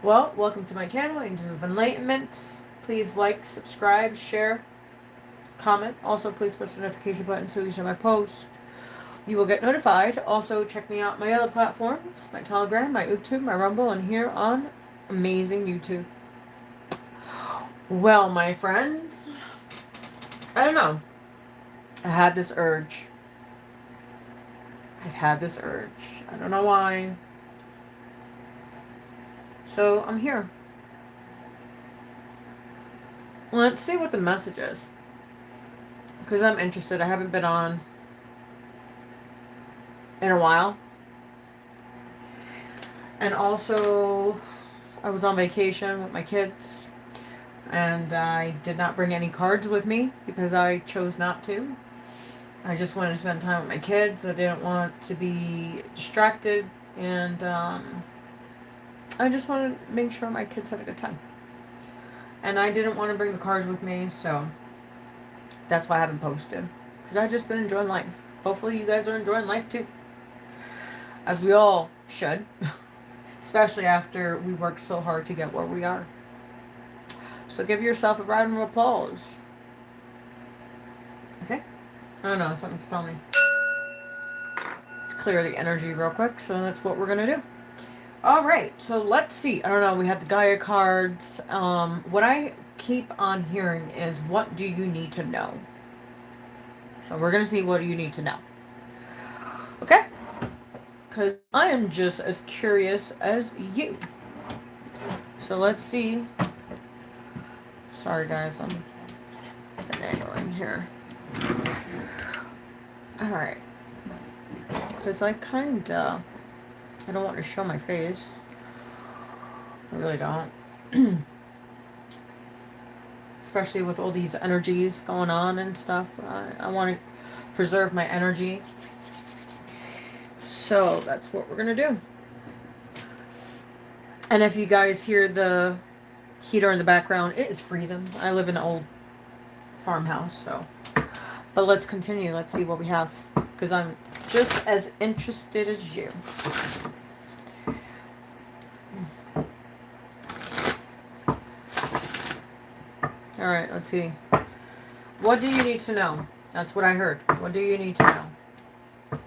Well, welcome to my channel, Angels of Enlightenment. Please like, subscribe, share, comment. Also, please press the notification button so you see my posts. You will get notified. Also, check me out my other platforms, my Telegram, my YouTube, my Rumble, and here on amazing YouTube. Well, my friends, I don't know. I had this urge. I've had this urge. I don't know why. So, I'm here. Let's see what the message is. Because I'm interested. I haven't been on in a while. And also, I was on vacation with my kids. And I did not bring any cards with me because I chose not to. I just wanted to spend time with my kids. I didn't want to be distracted. And I just wanted to make sure my kids had a good time. And I didn't want to bring the cards with me, so that's why I haven't posted. Because I've just been enjoying life. Hopefully you guys are enjoying life too. As we all should. Especially after we worked so hard to get where we are. So give yourself a round of applause. Okay? I don't know, something's telling me. Let's clear the energy real quick, so that's what we're going to do. Alright, so let's see. I don't know, we have the Gaia cards. What I keep on hearing is, what do you need to know? So we're going to see what you need to know. Okay? Because I am just as curious as you. So let's see. Sorry guys, I'm finagling here. Alright. Because I kinda... I don't want to show my face. I really don't. Especially with all these energies going on and stuff. I want to preserve my energy. So that's what we're going to do. And if you guys hear the heater in the background, it is freezing. I live in an old farmhouse, so. But let's continue. Let's see what we have. Because I'm just as interested as you. Alright, let's see. What do you need to know? That's what I heard. What do you need to know?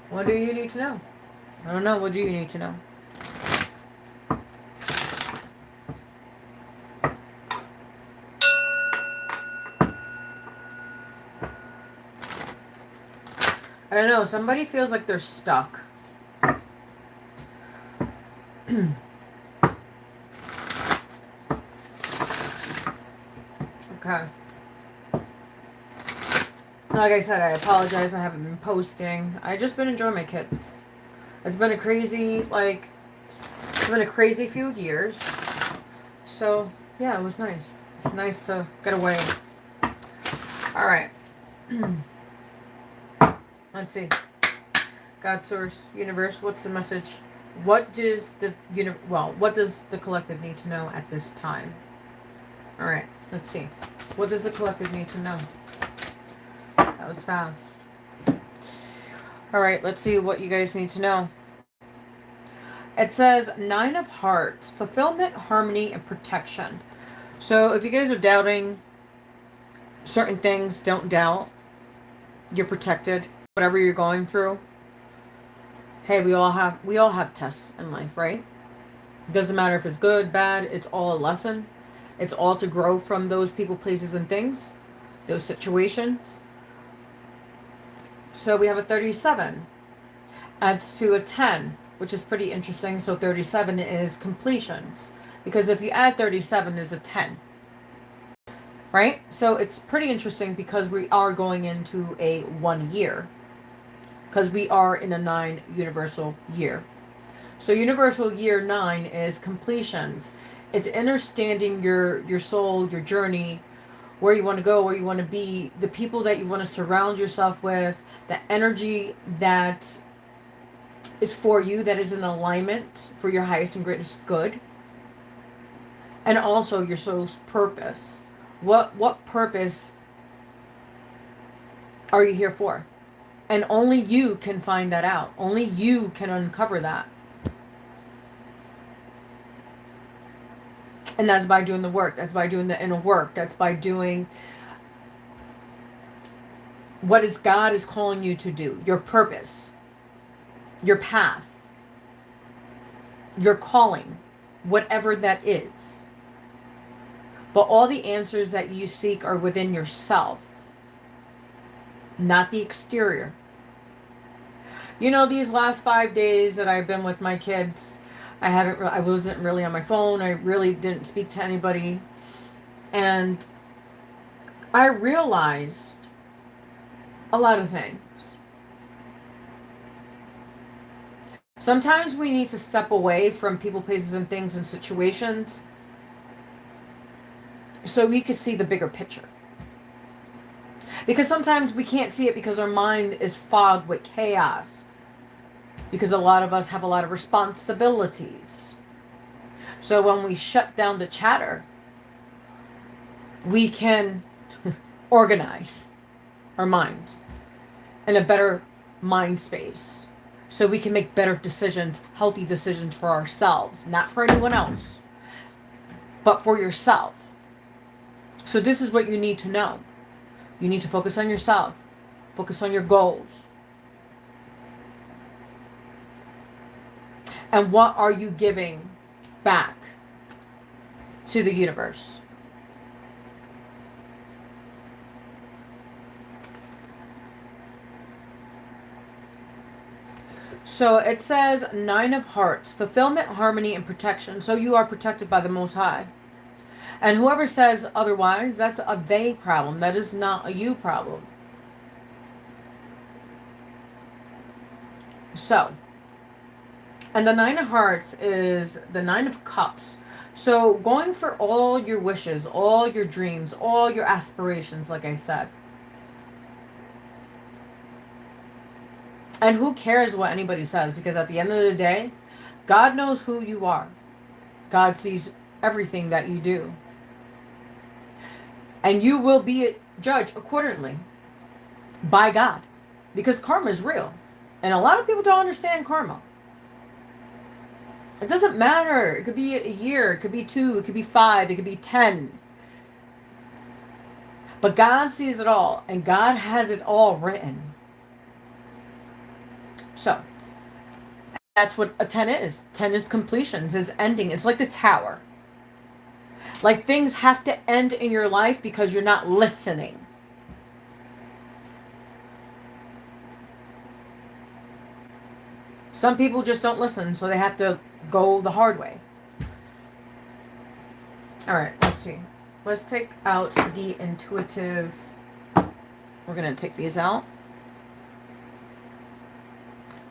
What do you need to know? I don't know. What do you need to know? I don't know. Somebody feels like they're stuck. Okay. Like I said, I apologize. I haven't been posting. I just been enjoying my kids. It's been a crazy, it's been a crazy few years. So, yeah, it was nice. It's nice to get away. Alright. Let's see. God, Source, Universe, what's the message? What does what does the collective need to know at this time? Alright, let's see. What does the collective need to know? That was fast. Alright, let's see what you guys need to know. It says 9 of Hearts. Fulfillment, harmony, and protection. So if you guys are doubting certain things, don't doubt. You're protected. Whatever you're going through. Hey, we all have tests in life, right? It doesn't matter if it's good, bad, it's all a lesson. It's all to grow from those people, places, and things. Those situations. So we have a 37. Adds to a 10, which is pretty interesting. So 37 is completions. Because if you add 37 is a 10. Right? So it's pretty interesting because we are going into a 1 year. Because we are in a 9 universal year. So universal year 9 is completions. It's understanding your soul, your journey, where you want to go, where you want to be, the people that you want to surround yourself with, the energy that is for you, that is in alignment for your highest and greatest good. And also your soul's purpose. What purpose are you here for? And only you can find that out. Only you can uncover that. And that's by doing the work. That's by doing the inner work. That's by doing what is God is calling you to do. Your purpose, your path, your calling, whatever that is. But all the answers that you seek are within yourself, not the exterior. You know, these last 5 days that I've been with my kids, I wasn't really on my phone. I really didn't speak to anybody. And I realized a lot of things. Sometimes we need to step away from people, places, and things and situations so we can see the bigger picture. Because sometimes we can't see it because our mind is fogged with chaos. Because a lot of us have a lot of responsibilities. So when we shut down the chatter, we can organize our minds in a better mind space. So we can make better decisions, healthy decisions for ourselves, not for anyone else, but for yourself. So this is what you need to know. You need to focus on yourself. Focus on your goals. And what are you giving back to the universe? So it says 9 of Hearts, fulfillment, harmony, and protection. So you are protected by the Most High. And whoever says otherwise, that's a they problem. That is not a you problem. So, and the 9 of Hearts is the 9 of Cups. So going for all your wishes, all your dreams, all your aspirations, like I said. And who cares what anybody says? Because at the end of the day, God knows who you are. God sees everything that you do. And you will be judged accordingly by God. Because karma is real. And a lot of people don't understand karma. It doesn't matter. It could be a year. It could be 2. It could be 5. It could be 10. But God sees it all. And God has it all written. So, that's what a 10 is. 10 is completions, is ending. It's like the tower. Like things have to end in your life because you're not listening. Some people just don't listen, so they have to go the hard way. All right, let's see. Let's take out the intuitive. We're going to take these out.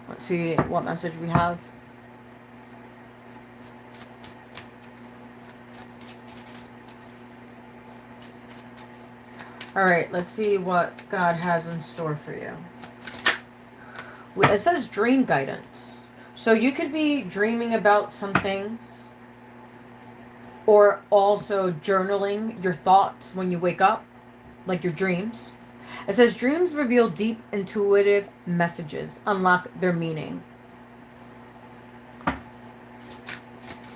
Let's see what message we have. All right, let's see what God has in store for you. It says dream guidance. So you could be dreaming about some things, or also journaling your thoughts when you wake up, like your dreams. It says dreams reveal deep intuitive messages, unlock their meaning.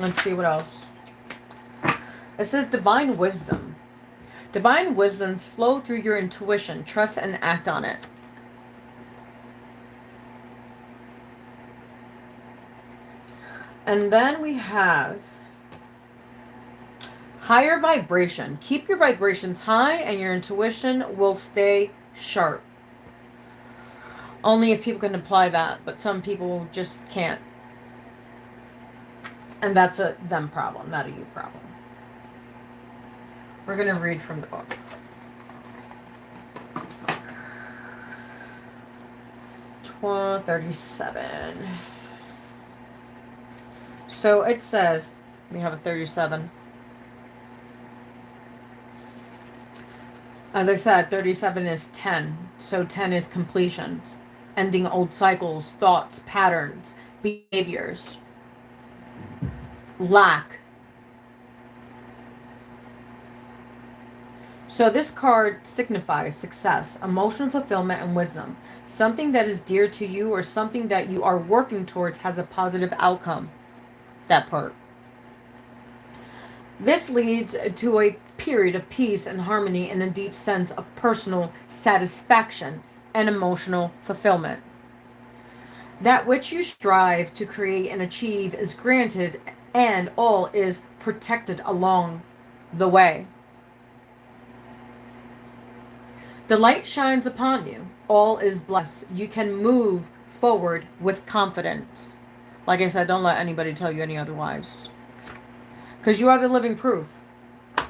Let's see what else. It says divine wisdom. Divine wisdoms flow through your intuition. Trust and act on it. And then we have higher vibration. Keep your vibrations high and your intuition will stay sharp. Only if people can apply that, but some people just can't. And that's a them problem, not a you problem. We're going to read from the book. Twelve 37. So it says, we have a 37. As I said, 37 is 10. So 10 is completions, ending old cycles, thoughts, patterns, behaviors, lack. So this card signifies success, emotional fulfillment, and wisdom. Something that is dear to you or something that you are working towards has a positive outcome. That part. This leads to a period of peace and harmony and a deep sense of personal satisfaction and emotional fulfillment. That which you strive to create and achieve is granted, and all is protected along the way. The light shines upon you. All is blessed. You can move forward with confidence. Like I said, don't let anybody tell you any otherwise. Because you are the living proof.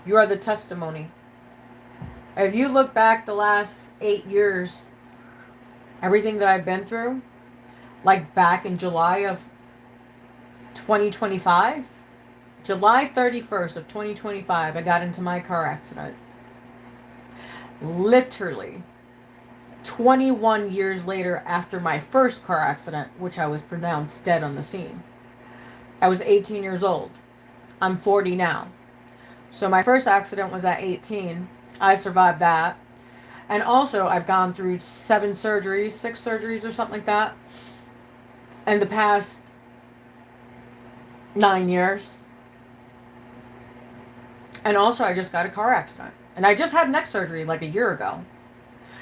You are the testimony. If you look back the last 8 years, everything that I've been through, like back in July of 2025, July 31st of 2025, I got into my car accident. Literally 21 years later after my first car accident, which I was pronounced dead on the scene. I was 18 years old. I'm 40 now. So my first accident was at 18. I survived that. And also I've gone through 6 surgeries or something like that in the past 9 years. And also I just got a car accident. And I just had neck surgery like a year ago.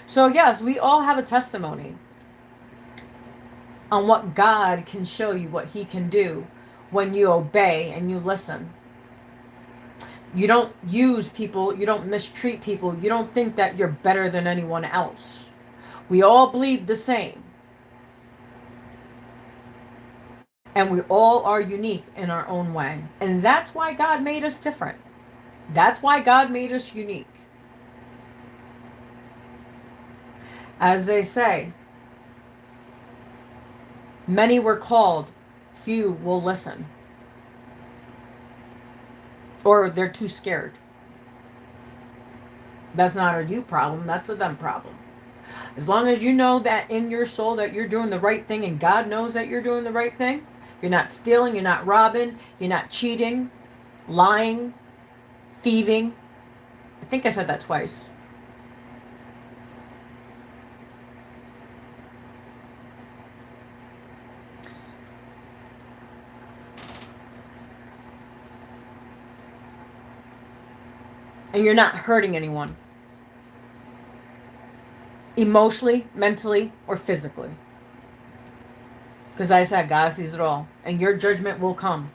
So yes, we all have a testimony on what God can show you, what he can do when you obey and you listen. You don't use people, you don't mistreat people, you don't think that you're better than anyone else. We all bleed the same. And we all are unique in our own way. And that's why God made us different. That's why God made us unique. As they say, many were called, few will listen. Or they're too scared. That's not a you problem, that's a them problem. As long as you know that in your soul that you're doing the right thing and God knows that you're doing the right thing, you're not stealing, you're not robbing, you're not cheating, lying, thieving. I think I said that twice. And you're not hurting anyone. Emotionally, mentally, or physically. Because I said, God sees it all. And your judgment will come.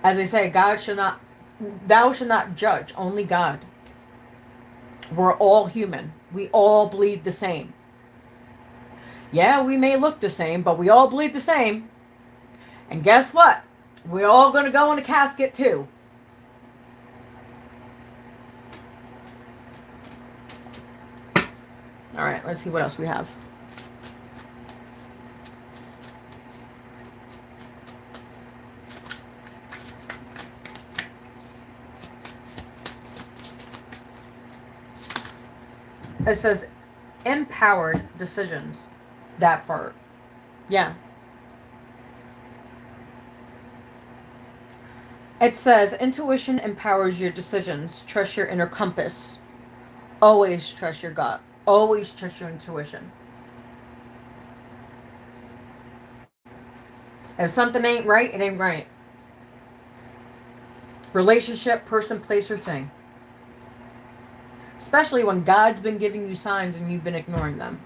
As I say, thou should not judge, only God. We're all human. We all bleed the same. Yeah, we may look the same, but we all bleed the same. And guess what? We're all going to go in a casket too. All right, let's see what else we have. It says empowered decisions. That part. Yeah. It says intuition empowers your decisions. Trust your inner compass. Always trust your gut. Always trust your intuition. If something ain't right, it ain't right. Relationship, person, place, or thing. Especially when God's been giving you signs and you've been ignoring them.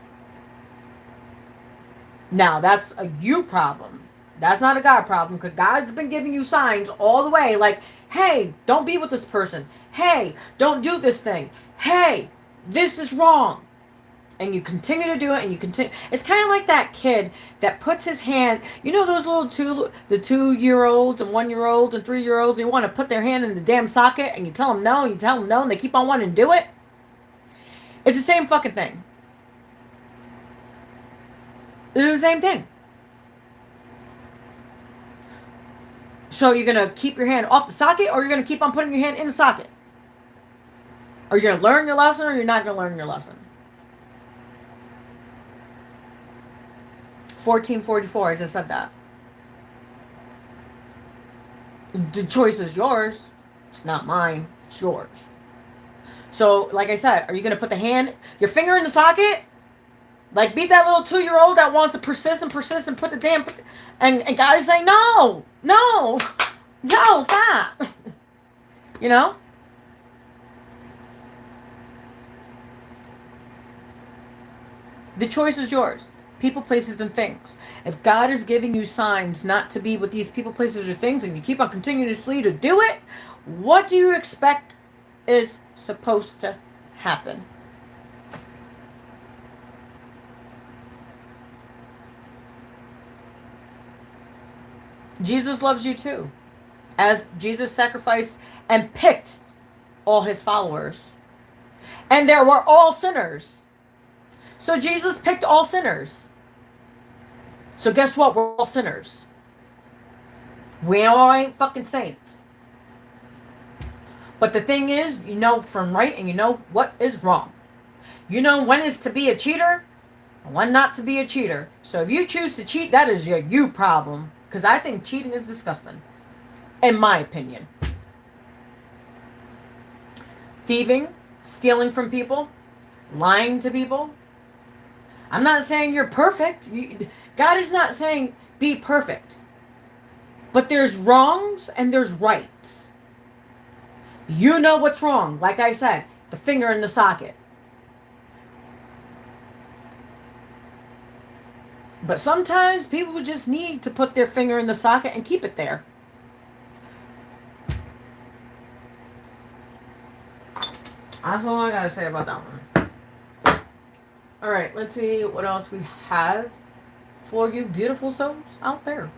Now, that's a you problem. That's not a God problem, because God's been giving you signs all the way. Like, hey, don't be with this person. Hey, don't do this thing. Hey, this is wrong. And you continue to do it, and you continue. It's kind of like that kid that puts his hand, you know those little the 2-year-olds and 1-year-olds and 3-year-olds, they want to put their hand in the damn socket, and you tell them no, and you tell them no, and they keep on wanting to do it. It's the same fucking thing. It's the same thing. So you're going to keep your hand off the socket, or you're going to keep on putting your hand in the socket? Are you going to learn your lesson, or you're not going to learn your lesson? 1444, I just said that. The choice is yours. It's not mine. It's yours. So, like I said, are you going to put your finger in the socket? Like, be that little 2-year-old that wants to persist and put the damn... And God is saying, no, No, stop. You know? The choice is yours. People, places, and things. If God is giving you signs not to be with these people, places, or things, and you keep on continuously to do it, what do you expect is supposed to happen? Jesus loves you too. As Jesus sacrificed and picked all his followers. And there were all sinners. So Jesus picked all sinners. So guess what? We're all sinners. We all ain't fucking saints. But the thing is, you know from right and you know what is wrong. You know when is to be a cheater and when not to be a cheater. So if you choose to cheat, that is your you problem. Because I think cheating is disgusting. In my opinion. Thieving, stealing from people, lying to people. I'm not saying you're perfect. God is not saying be perfect. But there's wrongs and there's rights. You know what's wrong. Like I said, the finger in the socket. But sometimes people just need to put their finger in the socket and keep it there. That's all I gotta say about that one. Alright, let's see what else we have for you beautiful souls out there.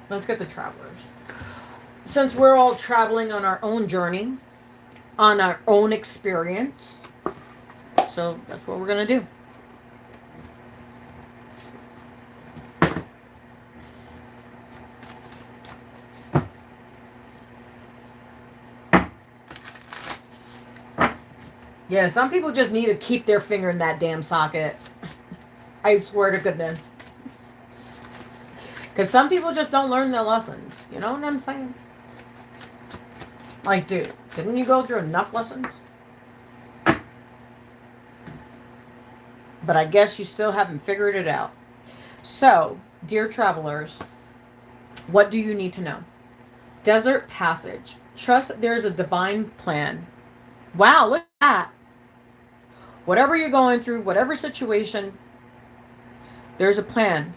Let's get the travelers. Since we're all traveling on our own journey, on our own experience, so that's what we're gonna do. Yeah, some people just need to keep their finger in that damn socket. I swear to goodness. Because some people just don't learn their lessons. You know what I'm saying? Like, dude, didn't you go through enough lessons? But I guess you still haven't figured it out. So, dear travelers, what do you need to know? Desert passage. Trust that there is a divine plan. Wow, look at that. Whatever you're going through, whatever situation, there's a plan.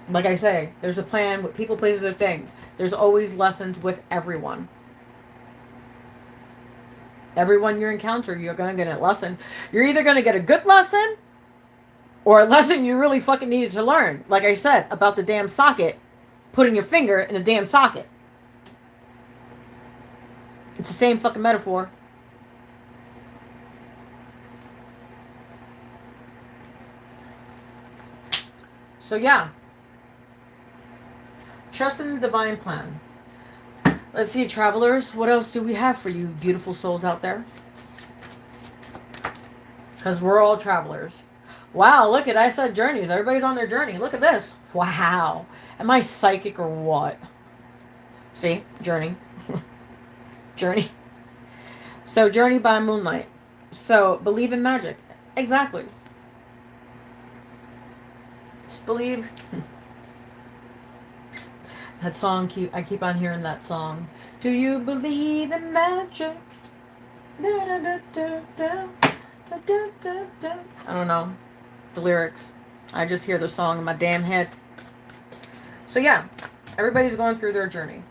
Like I say, there's a plan with people, places, or things. There's always lessons with everyone. Everyone you encounter, you're going to get a lesson. You're either going to get a good lesson or a lesson you really fucking needed to learn. Like I said, about the damn socket, putting your finger in a damn socket. It's the same fucking metaphor. So yeah. Trust in the divine plan. Let's see, travelers. What else do we have for you beautiful souls out there? Because we're all travelers. Wow, look at, I said journeys. Everybody's on their journey. Look at this. Wow. Am I psychic or what? See? Journey. Journey. So, journey by moonlight. So, believe in magic. Exactly. Just believe. That song, I keep on hearing that song. Do you believe in magic? Da, da, da, da, da, da, da, da, da. I don't know the lyrics. I just hear the song in my damn head. So yeah, everybody's going through their journey.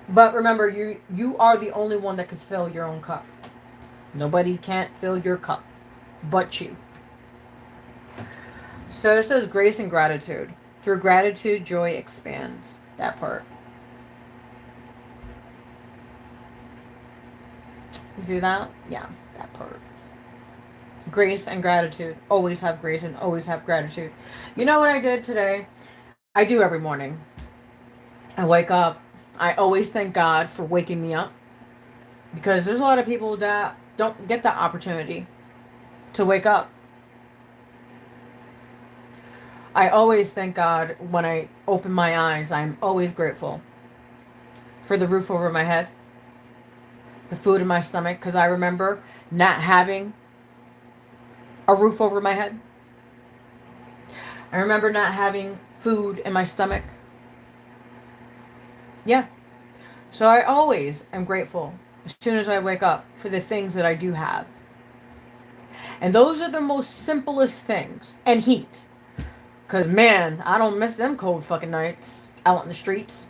But remember, you are the only one that can fill your own cup. Nobody can't fill your cup but you. So it says grace and gratitude. Through gratitude, joy expands. That part. You see that? Yeah, that part. Grace and gratitude. Always have grace and always have gratitude. You know what I did today? I do every morning. I wake up. I always thank God for waking me up. Because there's a lot of people that don't get that opportunity to wake up. I always thank God when I open my eyes. I'm always grateful. for the roof over my head, the food in my stomach, because I remember not having a roof over my head. I remember not having food in my stomach. Yeah. So I always am grateful as soon as I wake up for the things that I do have. And those are the most simplest things. And heat. Because, man, I don't miss them cold fucking nights out in the streets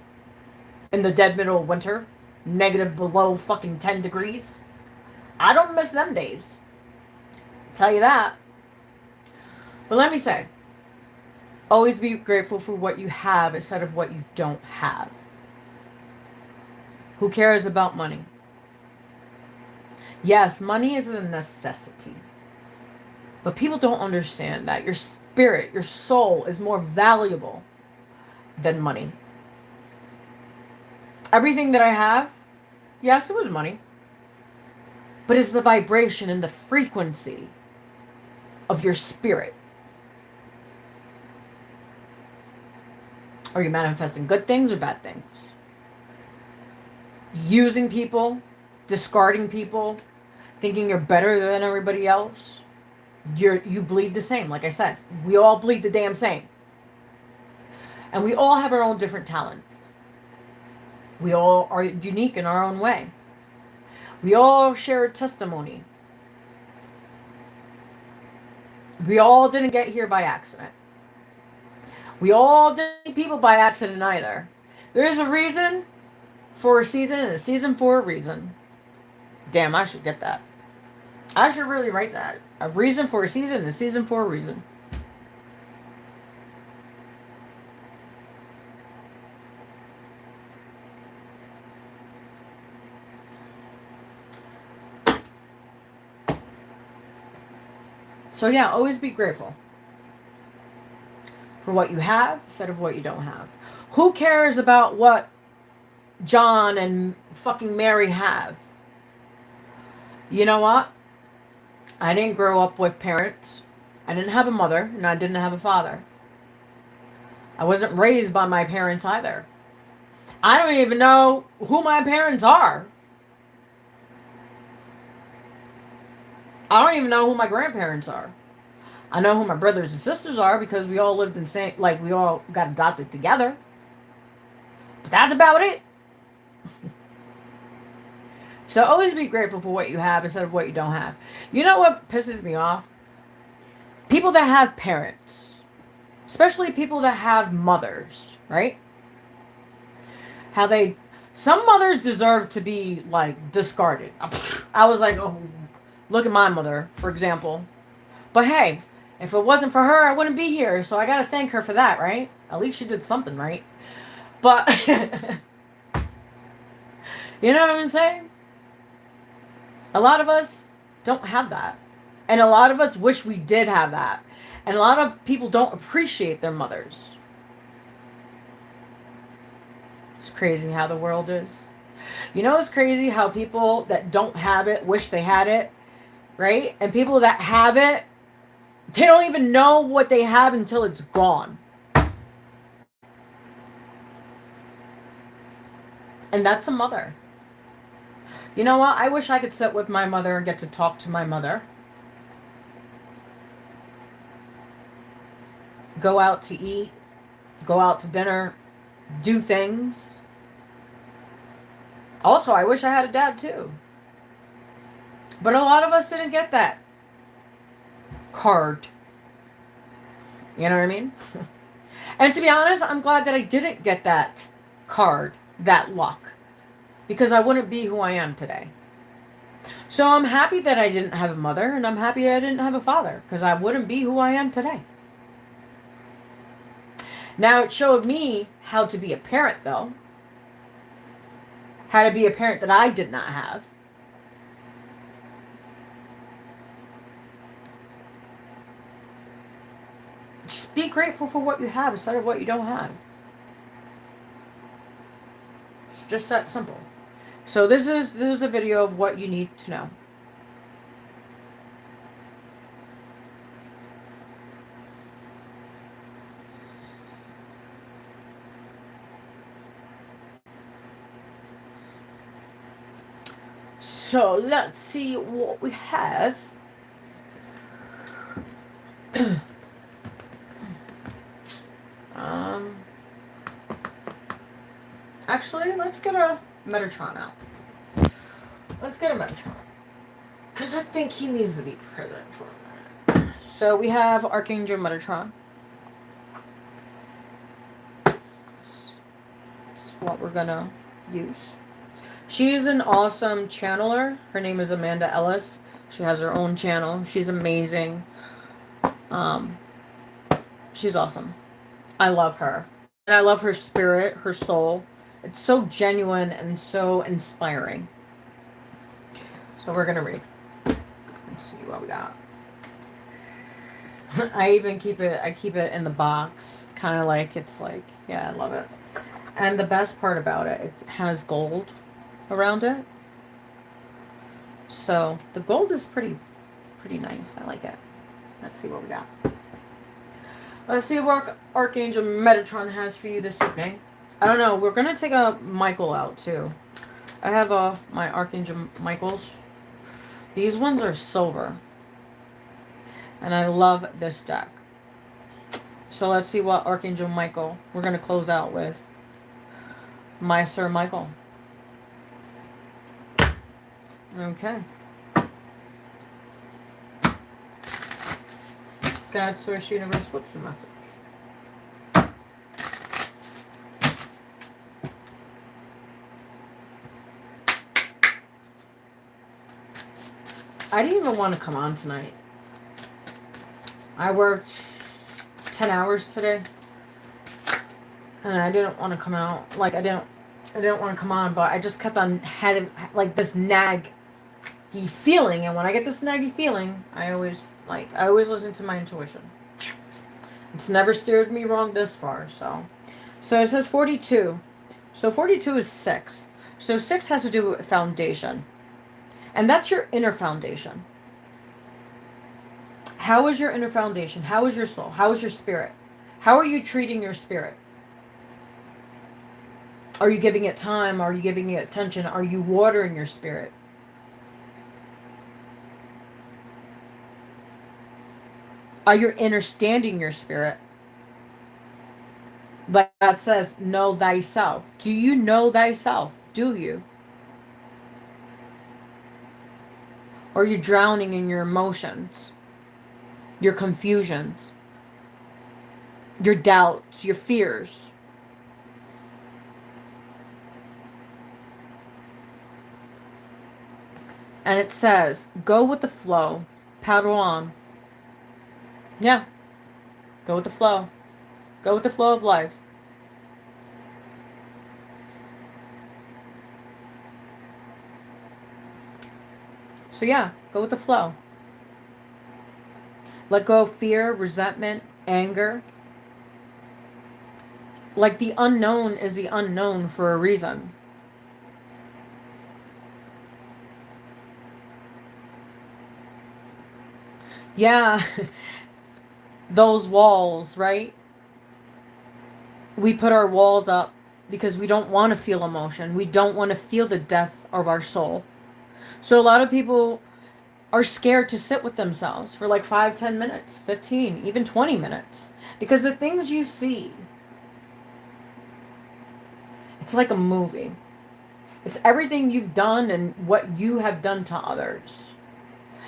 in the dead middle of winter. Negative below fucking 10 degrees. I don't miss them days. I'll tell you that. But let me say, always be grateful for what you have instead of what you don't have. Who cares about money? Yes, money is a necessity. But people don't understand that your spirit, your soul is more valuable than money. Everything that I have, yes, it was money. But it's the vibration and the frequency of your spirit. Are you manifesting good things or bad things? Using people, discarding people, thinking you're better than everybody else. You bleed the same, like I said. We all bleed the damn same. And we all have our own different talents. We all are unique in our own way. We all share a testimony. We all didn't get here by accident. We all didn't meet people by accident either. There's a reason for a season and a season for a reason. Damn, I should get that. I should really write that. A reason for a season and a season for a reason. So yeah, always be grateful for what you have instead of what you don't have. Who cares about what John and fucking Mary have? You know what? I didn't grow up with parents. I didn't have a mother, and I didn't have a father. I wasn't raised by my parents either. I don't even know who my parents are. I don't even know who my grandparents are. I know who my brothers and sisters are because we all lived in same, like we all got adopted together. But that's about it. So always be grateful for what you have instead of what you don't have. You know what pisses me off? People that have parents, especially people that have mothers, right? Some mothers deserve to be like discarded. I was like, oh, look at my mother, for example. But hey, if it wasn't for her, I wouldn't be here. So I got to thank her for that, right? At least she did something right. But, you know what I'm saying? A lot of us don't have that. And a lot of us wish we did have that. And a lot of people don't appreciate their mothers. It's crazy how the world is. You know, it's crazy how people that don't have it wish they had it, right? And people that have it, they don't even know what they have until it's gone. And that's a mother. You know what? I wish I could sit with my mother and get to talk to my mother. Go out to eat. Go out to dinner. Do things. Also, I wish I had a dad too. But a lot of us didn't get that card. You know what I mean? And to be honest, I'm glad that I didn't get that card, that luck. Because I wouldn't be who I am today. So I'm happy that I didn't have a mother, and I'm happy I didn't have a father, because I wouldn't be who I am today. Now, it showed me how to be a parent, though. How to be a parent that I did not have. Just be grateful for what you have instead of what you don't have. It's just that simple. So this is a video of what you need to know. So let's see what we have. um, Actually, let's get a Metatron out. Let's get a Metatron. Because I think he needs to be present for a minute. So we have Archangel Metatron. That's what we're gonna use. She's an awesome channeler. Her name is Amanda Ellis. She has her own channel. She's amazing. She's awesome. I love her. And I love her spirit, her soul. It's so genuine and so inspiring. So we're gonna read. Let's see what we got. I even keep it in the box. Kind of like, it's like, yeah, I love it. And the best part about it, it has gold around it. So the gold is pretty nice. I like it. Let's see what we got. Let's see what Archangel Metatron has for you this evening. I don't know. We're going to take a Michael out too. I have my Archangel Michaels. These ones are silver. And I love this deck. So let's see what Archangel Michael. We're going to close out with my Sir Michael. Okay. God, Source, Universe, what's the message? I didn't even want to come on tonight. I worked 10 hours today. And I didn't want to come out. Like, I didn't want to come on, but I just kept on had like this naggy feeling. And when I get this naggy feeling, I always listen to my intuition. It's never steered me wrong this far. So it says 42. So 42 is 6. So 6 has to do with foundation. And that's your inner foundation. How is your inner foundation? How is your soul? How is your spirit? How are you treating your spirit? Are you giving it time? Are you giving it attention? Are you watering your spirit? Are you understanding your spirit? Like that says, know thyself. Do you know thyself? Do you? Or are you drowning in your emotions, your confusions, your doubts, your fears? And it says, go with the flow, paddle on. Yeah, go with the flow. Go with the flow of life. So yeah, go with the flow. Let go of fear, resentment, anger. Like the unknown is the unknown for a reason. Yeah, those walls, right? We put our walls up because we don't want to feel emotion. We don't want to feel the death of our soul. So a lot of people are scared to sit with themselves for like 5, 10 minutes, 15, even 20 minutes. Because the things you see, it's like a movie. It's everything you've done and what you have done to others.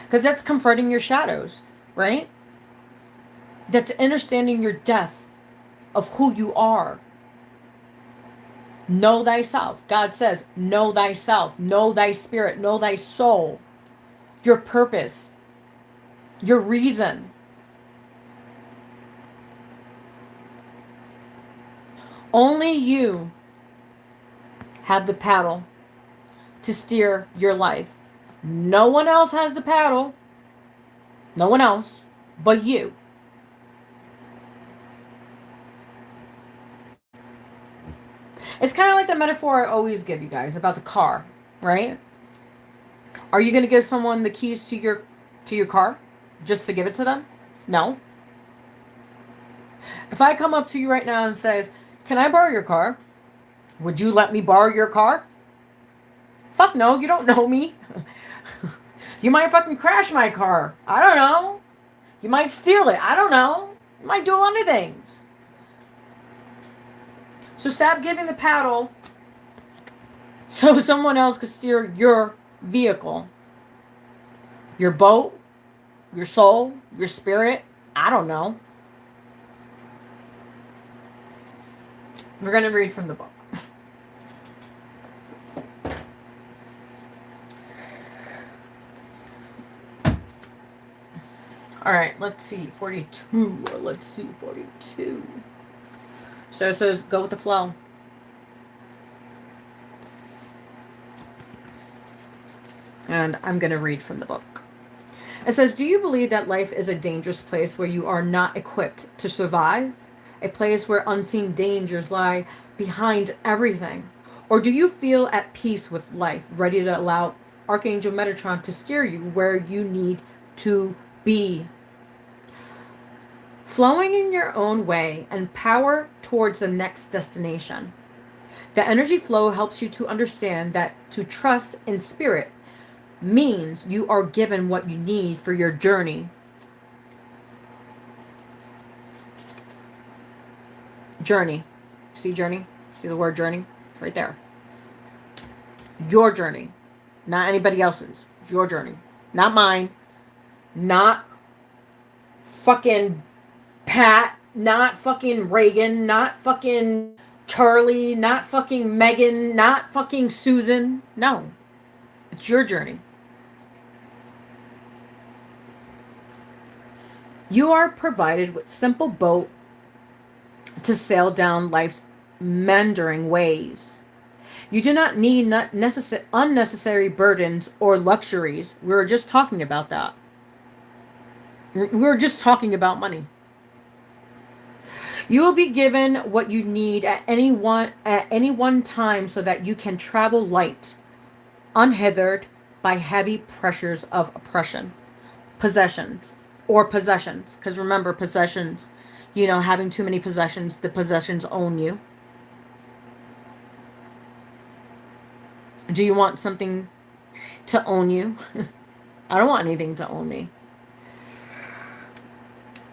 Because that's confronting your shadows, right? That's understanding your death of who you are. Know thyself. God says, know thyself, know thy spirit, know thy soul, your purpose, your reason. Only you have the paddle to steer your life. No one else has the paddle. No one else but you. It's kind of like the metaphor I always give you guys about the car, right? Are you going to give someone the keys to your car just to give it to them? No. If I come up to you right now and says, "Can I borrow your car?" Would you let me borrow your car? Fuck no, you don't know me. You might fucking crash my car. I don't know. You might steal it. I don't know. You might do a lot of things. So stop giving the paddle so someone else can steer your vehicle, your boat, your soul, your spirit. I don't know. We're going to read from the book. All right, let's see. 42. Let's see. 42. So it says, go with the flow. And I'm going to read from the book. It says, do you believe that life is a dangerous place where you are not equipped to survive? A place where unseen dangers lie behind everything? Or do you feel at peace with life, ready to allow Archangel Metatron to steer you where you need to be? Flowing in your own way and power towards the next destination. The energy flow helps you to understand that to trust in spirit means you are given what you need for your journey. Journey. See journey? See the word journey? It's right there. Your journey. Not anybody else's. It's your journey. Not mine. Not fucking Pat. Not fucking Reagan. Not fucking Charlie. Not fucking Megan. Not fucking Susan. No. It's your journey. You are provided with simple boat to sail down life's meandering ways. You do not need unnecessary burdens or luxuries. We were just talking about that. We were just talking about money. You will be given what you need at any one time so that you can travel light, unhindered by heavy pressures of oppression. Possessions. Because remember, possessions, having too many possessions, the possessions own you. Do you want something to own you? I don't want anything to own me.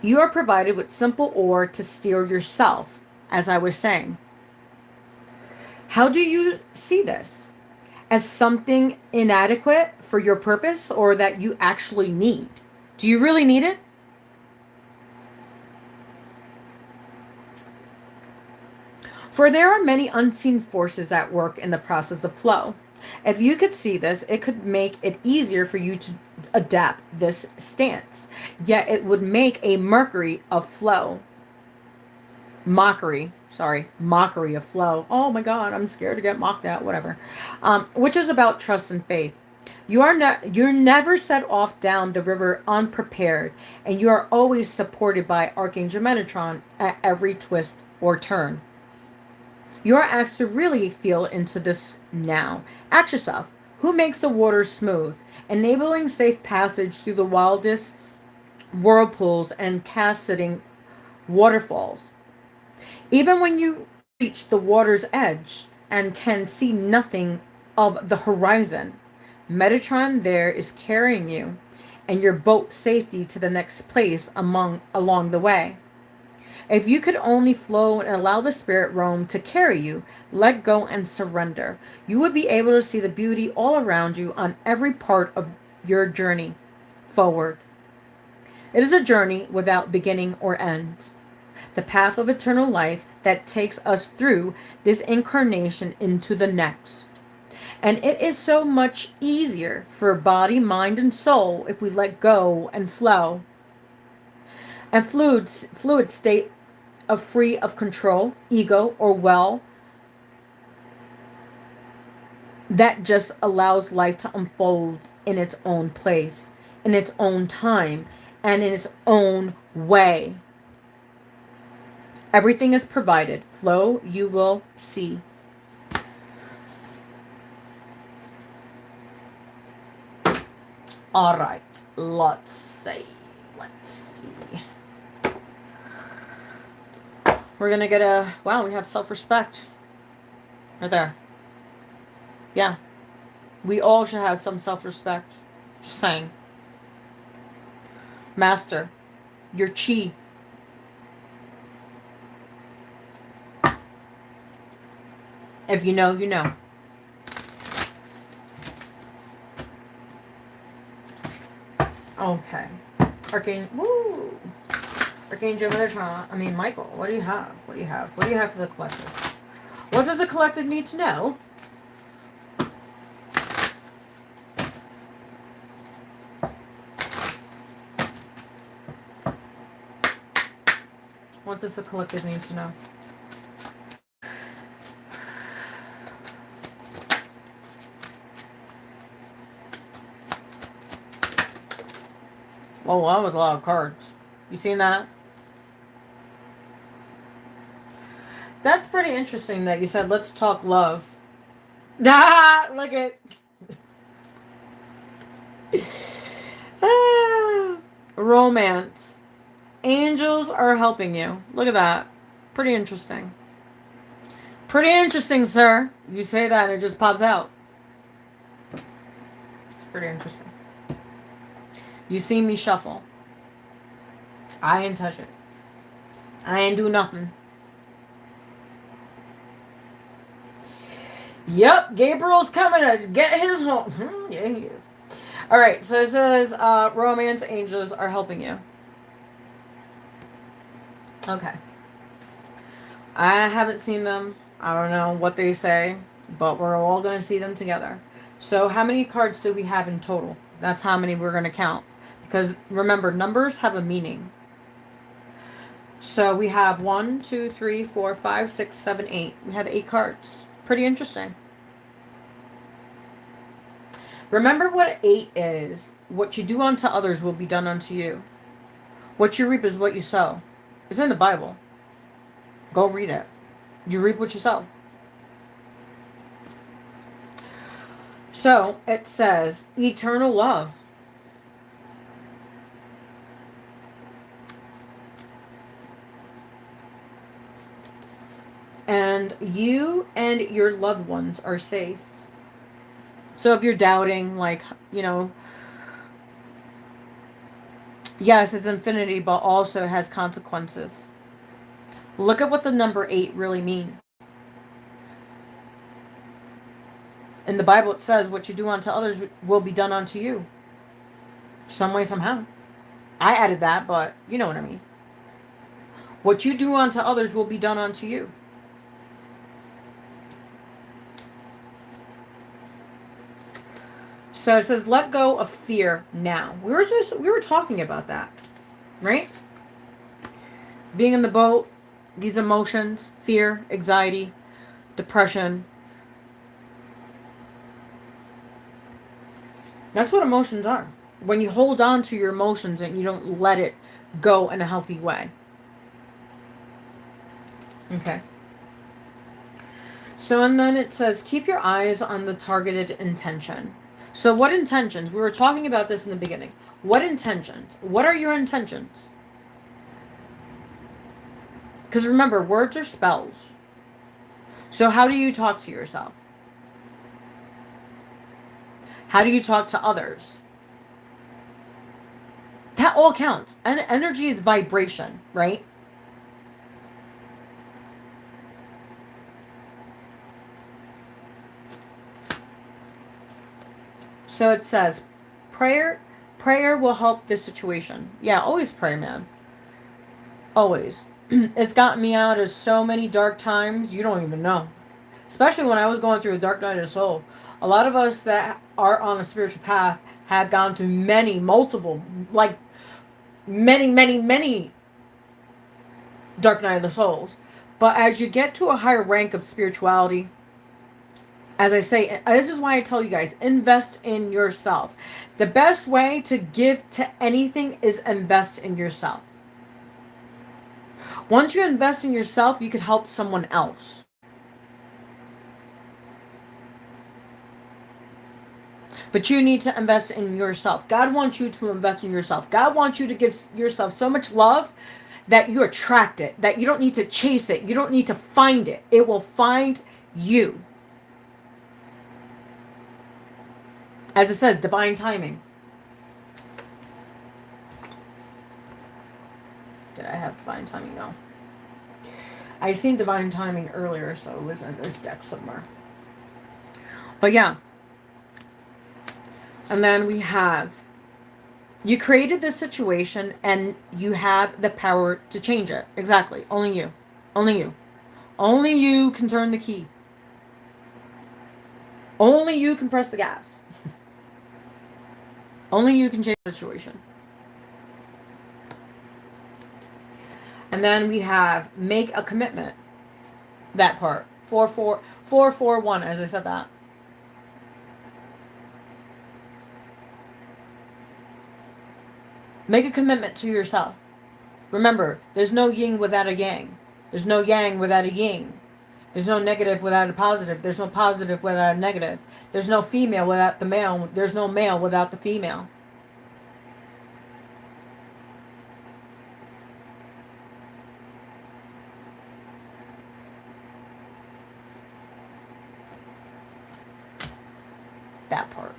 You are provided with simple ore to steer yourself, as I was saying. How do you see this? As something inadequate for your purpose, or that you actually need? Do you really need it? For there are many unseen forces at work in the process of flow. If you could see this, it could make it easier for you to adapt this stance. Yet it would make a mockery of flow. Mockery of flow. Oh my God, I'm scared to get mocked at, whatever. Which is about trust and faith. You're never set off down the river unprepared, and you are always supported by Archangel Metatron at every twist or turn. You are asked to really feel into this now. Ask yourself, who makes the water smooth, enabling safe passage through the wildest whirlpools and cascading waterfalls? Even when you reach the water's edge and can see nothing of the horizon, Metatron there is carrying you and your boat safety to the next place along the way. If you could only flow and allow the spirit roam to carry you, let go and surrender, you would be able to see the beauty all around you on every part of your journey forward. It is a journey without beginning or end. The path of eternal life that takes us through this incarnation into the next. And it is so much easier for body, mind, and soul if we let go and flow. A fluid state of free of control, ego, or will that just allows life to unfold in its own place, in its own time, and in its own way. Everything is provided. Flow, you will see. All right, let's see. We're going to get wow, we have self-respect. Right there. Yeah. We all should have some self-respect. Just saying. Master, your chi. If you know, you know. Okay. Archangel Metatron. I mean, Michael, what do you have? What do you have? What do you have for the collective? What does the collective need to know? What does the collective need to know? Oh, that was a lot of cards. You seen that? That's pretty interesting that you said, let's talk love. Ah, look at... Romance. Angels are helping you. Look at that. Pretty interesting. Pretty interesting, sir. You say that and it just pops out. It's pretty interesting. You see me shuffle. I ain't touch it. I ain't do nothing. Yep, Gabriel's coming to get his home. Yeah, he is. Alright, so it says romance angels are helping you. Okay. I haven't seen them. I don't know what they say, but we're all going to see them together. So how many cards do we have in total? That's how many we're going to count. Because remember, numbers have a meaning. So we have 1, 2, 3, 4, 5, 6, 7, 8. We have 8 cards. Pretty interesting. Remember what 8 is. What you do unto others will be done unto you. What you reap is what you sow. It's in the Bible. Go read it. You reap what you sow. So it says eternal love. And you and your loved ones are safe. So if you're doubting, like, you know, yes, it's infinity, but also has consequences. Look at what the number 8 really means. In the Bible, it says, what you do unto others will be done unto you. Some way, somehow. I added that, but you know what I mean. What you do unto others will be done unto you. So it says, let go of fear now. We were talking about that, right? Being in the boat, these emotions, fear, anxiety, depression. That's what emotions are. When you hold on to your emotions and you don't let it go in a healthy way. Okay. So, and then it says, keep your eyes on the targeted intention. So what intentions? We were talking about this in the beginning. What intentions? What are your intentions? Because remember, words are spells. So how do you talk to yourself? How do you talk to others? That all counts. And energy is vibration, right? So it says, prayer will help this situation. Yeah, always pray, man. Always. It's gotten me out of so many dark times, you don't even know. Especially when I was going through a dark night of the soul. A lot of us that are on a spiritual path have gone through many dark night of the souls. But as you get to a higher rank of spirituality, as I say, this is why I tell you guys, invest in yourself. The best way to give to anything is invest in yourself. Once you invest in yourself, you could help someone else. But you need to invest in yourself. God wants you to invest in yourself. God wants you to give yourself so much love that you attract it, that you don't need to chase it. You don't need to find it. It will find you. As it says, divine timing. Did I have divine timing? No. I seen divine timing earlier, so it was in this deck somewhere. But yeah. And then we have, you created this situation and you have the power to change it. Exactly. Only you. Only you. Only you can turn the key. Only you can press the gas. Only you can change the situation. And then we have make a commitment. That part. 441, as I said that. Make a commitment to yourself. Remember, there's no yin without a yang. There's no yang without a yin. There's no negative without a positive. There's no positive without a negative. There's no female without the male. There's no male without the female. That part.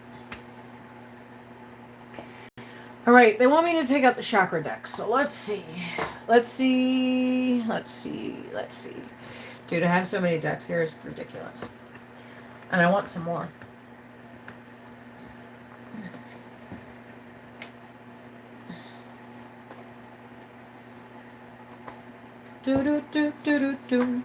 All right, they want me to take out the chakra deck. So let's see. Dude, I have so many decks here. It's ridiculous. And I want some more. Do do do do do do.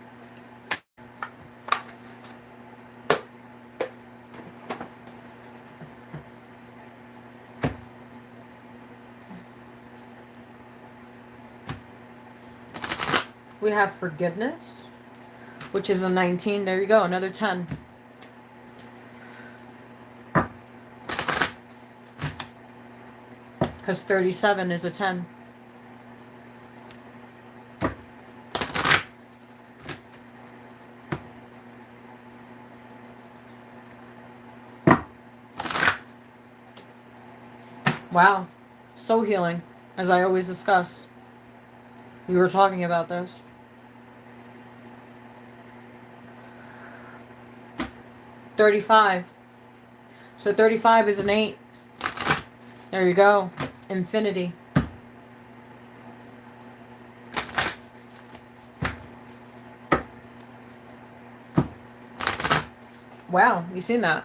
We have forgiveness, which is a 19. There you go, another 10. Because 37 is a 10. Wow. So healing, as I always discuss. We were talking about this. 35. So 35 is an 8. There you go. Infinity. Wow, you seen that?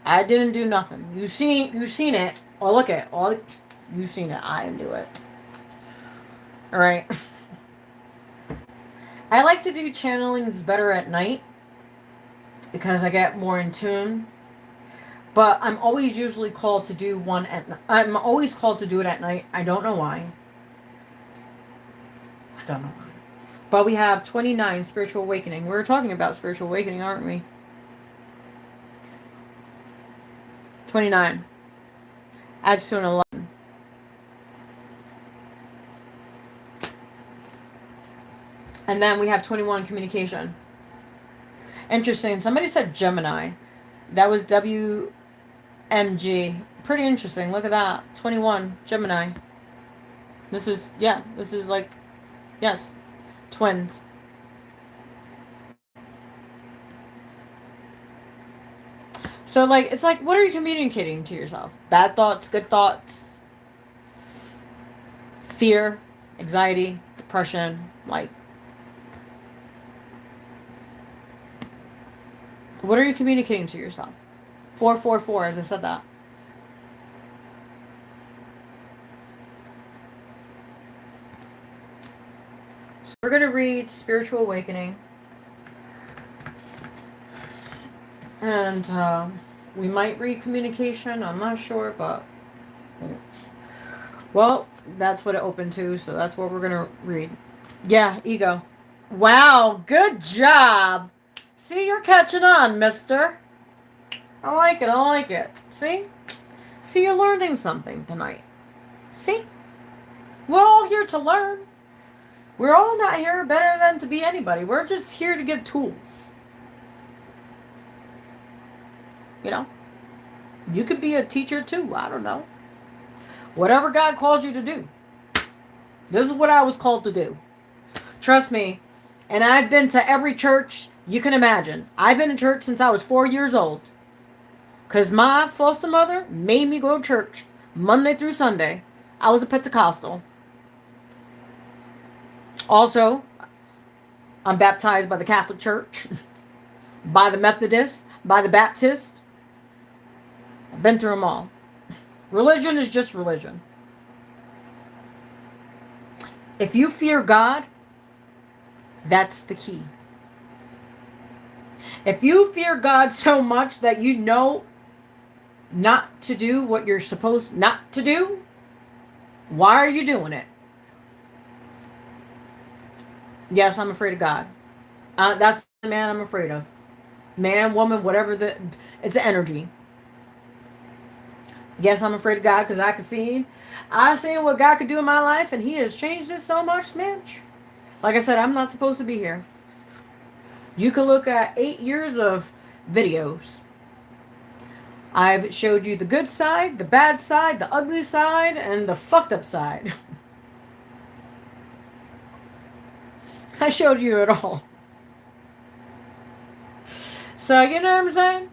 I didn't do nothing. You seen it. Oh, look at all. You seen it. I didn't do it. All right. I like to do channelings better at night because I get more in tune. But I'm always usually called to do one at night. I'm always called to do it at night. I don't know why. I don't know why. But we have 29, Spiritual Awakening. We were talking about Spiritual Awakening, aren't we? 29. Adds to an 11. And then we have 21, Communication. Interesting. Somebody said Gemini. That was WMG. Pretty interesting. Look at that. 21, Gemini. This is like, yes, twins. So, like, it's like, what are you communicating to yourself? Bad thoughts, good thoughts, fear, anxiety, depression, like, what are you communicating to yourself? 444, as I said that. So we're going to read Spiritual Awakening. And we might read Communication. I'm not sure, but... well, that's what it opened to, so that's what we're going to read. Yeah, Ego. Wow, good job! See, you're catching on, mister. I like it, I like it. See? See, you're learning something tonight. See? We're all here to learn. We're all not here better than to be anybody. We're just here to get tools. You know? You could be a teacher too. I don't know. Whatever God calls you to do. This is what I was called to do. Trust me. And I've been to every church you can imagine. I've been in church since I was 4 years old. Because my foster mother made me go to church Monday through Sunday. I was a Pentecostal. Also, I'm baptized by the Catholic Church, by the Methodist, by the Baptist. I've been through them all. Religion is just religion. If you fear God, that's the key. If you fear God so much that you know not to do what you're supposed not to do, why are you doing it? Yes, I'm afraid of God. That's the man I'm afraid of. Man, woman, whatever it's energy. Yes, I'm afraid of God because I've seen what God could do in my life, and He has changed it so much, man. Like I said, I'm not supposed to be here. You can look at 8 years of videos. I've showed you the good side, the bad side, the ugly side, and the fucked up side. I showed you it all. So, you know what I'm saying?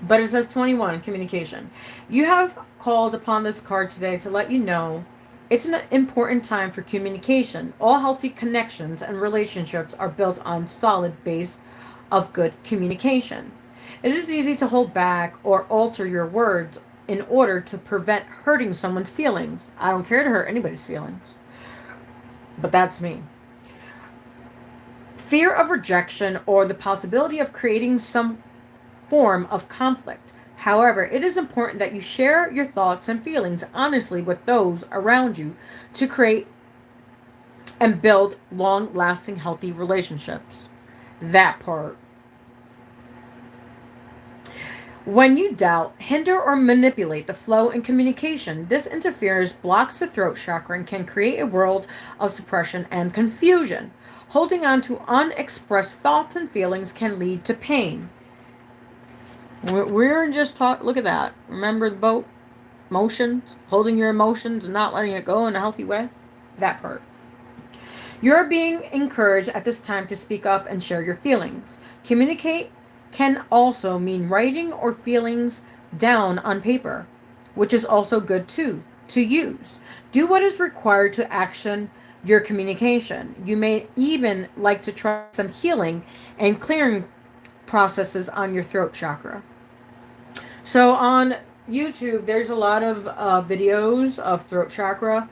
But it says 21, communication. You have called upon this card today to let you know it's an important time for communication. All healthy connections and relationships are built on solid base of good communication. It is easy to hold back or alter your words in order to prevent hurting someone's feelings. I don't care to hurt anybody's feelings. But that's me. Fear of rejection or the possibility of creating some form of conflict. However, it is important that you share your thoughts and feelings honestly with those around you to create and build long-lasting, healthy relationships. That part. When you doubt, hinder, or manipulate the flow in communication, this interferes, blocks the throat chakra, and can create a world of suppression and confusion. Holding on to unexpressed thoughts and feelings can lead to pain. We're just look at that. Remember the boat? Emotions, holding your emotions and not letting it go in a healthy way. That part. You're being encouraged at this time to speak up and share your feelings. Communicate can also mean writing or feelings down on paper, which is also good too, to use. Do what is required to action your communication. You may even like to try some healing and clearing processes on your throat chakra. So on YouTube, there's a lot of videos of throat chakra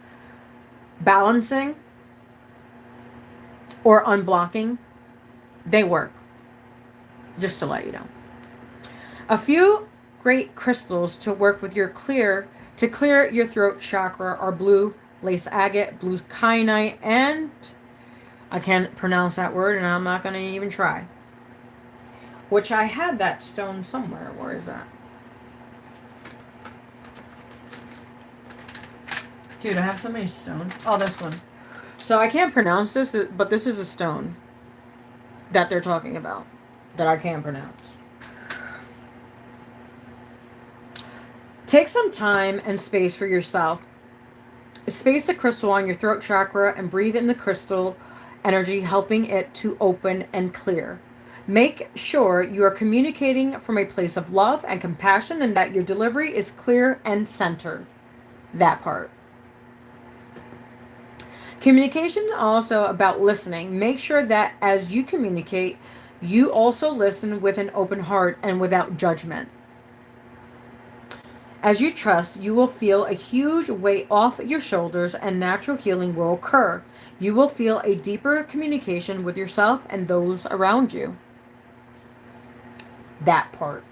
balancing or unblocking. They work. Just to let you know. A few great crystals to work with to clear your throat chakra are blue lace agate, blue kyanite, and I can't pronounce that word and I'm not going to even try. Which I had that stone somewhere. Where is that? Dude, I have so many stones. Oh, this one. So I can't pronounce this, but this is a stone that they're talking about that I can't pronounce. Take some time and space for yourself. Space the crystal on your throat chakra and breathe in the crystal energy, helping it to open and clear. Make sure you are communicating from a place of love and compassion and that your delivery is clear and centered. That part. Communication is also about listening. Make sure that as you communicate, you also listen with an open heart and without judgment. As you trust, you will feel a huge weight off your shoulders and natural healing will occur. You will feel a deeper communication with yourself and those around you. That part.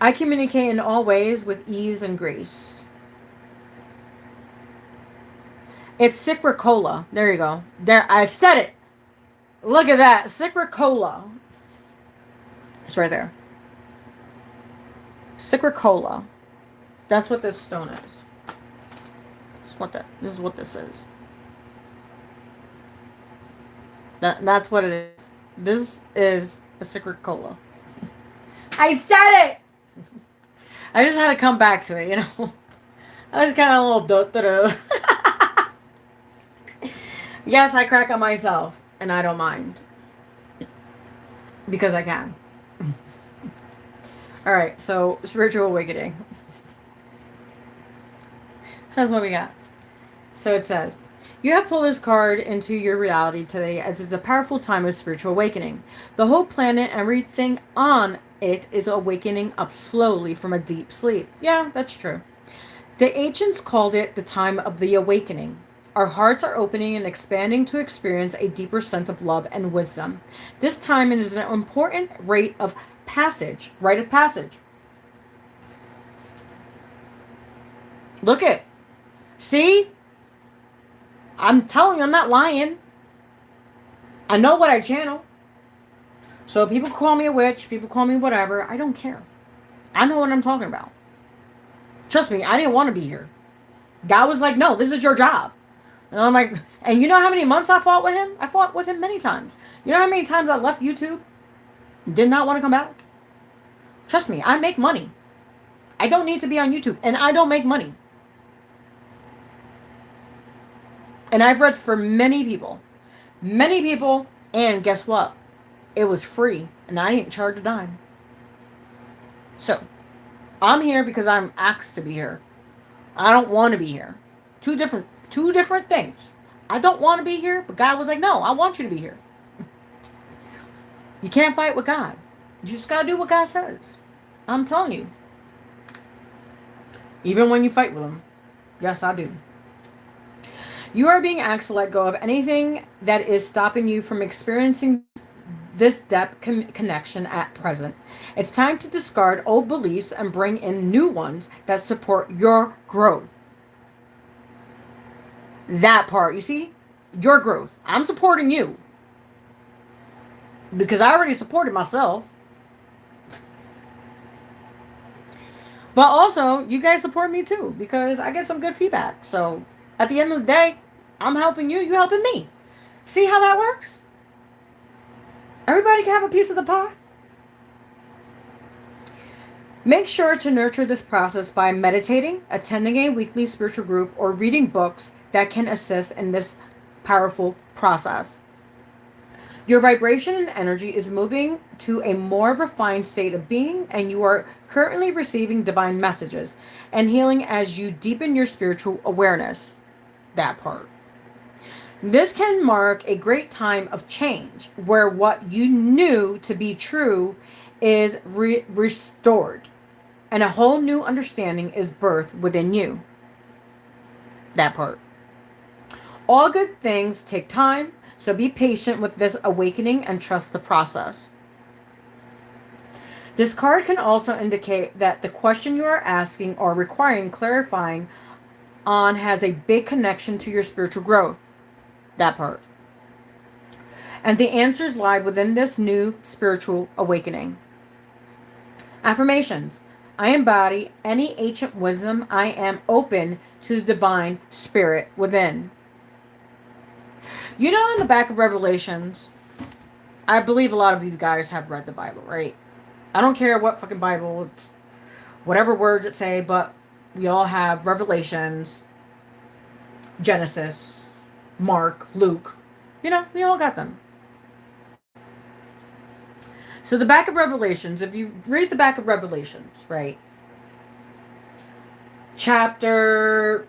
I communicate in all ways with ease and grace. It's Cicricola. There you go. There, I said it. Look at that. Cicricola. It's right there. Cicricola. That's what this stone is. This is what this is. That's what it is. This is a Cicricola. I said it! I just had to come back to it, you know. I was kind of a little do. Yes, I crack on myself, and I don't mind. Because I can. All right, so spiritual awakening. That's what we got. So it says, you have pulled this card into your reality today as it's a powerful time of spiritual awakening. The whole planet, everything on it is awakening up slowly from a deep sleep. Yeah, that's true. The ancients called it the time of the awakening. Our hearts are opening and expanding to experience a deeper sense of love and wisdom. This time is an important rite of passage. Rite of passage. Look it. See? I'm telling you, I'm not lying. I know what I channel. So people call me a witch, people call me whatever. I don't care. I know what I'm talking about. Trust me, I didn't want to be here. God was like, no, this is your job. And I'm like, and you know how many months I fought with him? I fought with him many times. You know how many times I left YouTube? Did not want to come back? Trust me, I make money. I don't need to be on YouTube, and I don't make money. And I've read for many people, and guess what? It was free, and I didn't charge a dime. So, I'm here because I'm asked to be here. I don't want to be here. Two different things. I don't want to be here, but God was like, no, I want you to be here. You can't fight with God. You just got to do what God says. I'm telling you. Even when you fight with him. Yes, I do. You are being asked to let go of anything that is stopping you from experiencing this depth connection at present. It's time to discard old beliefs and bring in new ones that support your growth. That part, you see? Your growth. I'm supporting you. Because I already supported myself. But also, you guys support me too. Because I get some good feedback. So, at the end of the day, I'm helping you. You helping me. See how that works? Everybody can have a piece of the pie. Make sure to nurture this process by meditating, attending a weekly spiritual group, or reading books that can assist in this powerful process. Your vibration and energy is moving to a more refined state of being, and you are currently receiving divine messages and healing as you deepen your spiritual awareness. That part. This can mark a great time of change where what you knew to be true is restored and a whole new understanding is birthed within you. That part. All good things take time, so be patient with this awakening and trust the process. This card can also indicate that the question you are asking or requiring clarifying on has a big connection to your spiritual growth. That part. And the answers lie within this new spiritual awakening. Affirmations. I embody any ancient wisdom. I am open to the divine spirit within. You know, in the back of Revelations, I believe a lot of you guys have read the Bible, right? I don't care what fucking Bible, it's whatever words it say, but we all have Revelations, Genesis, Mark, Luke. You know, we all got them. So the back of Revelations, if you read the back of Revelations, right? Chapter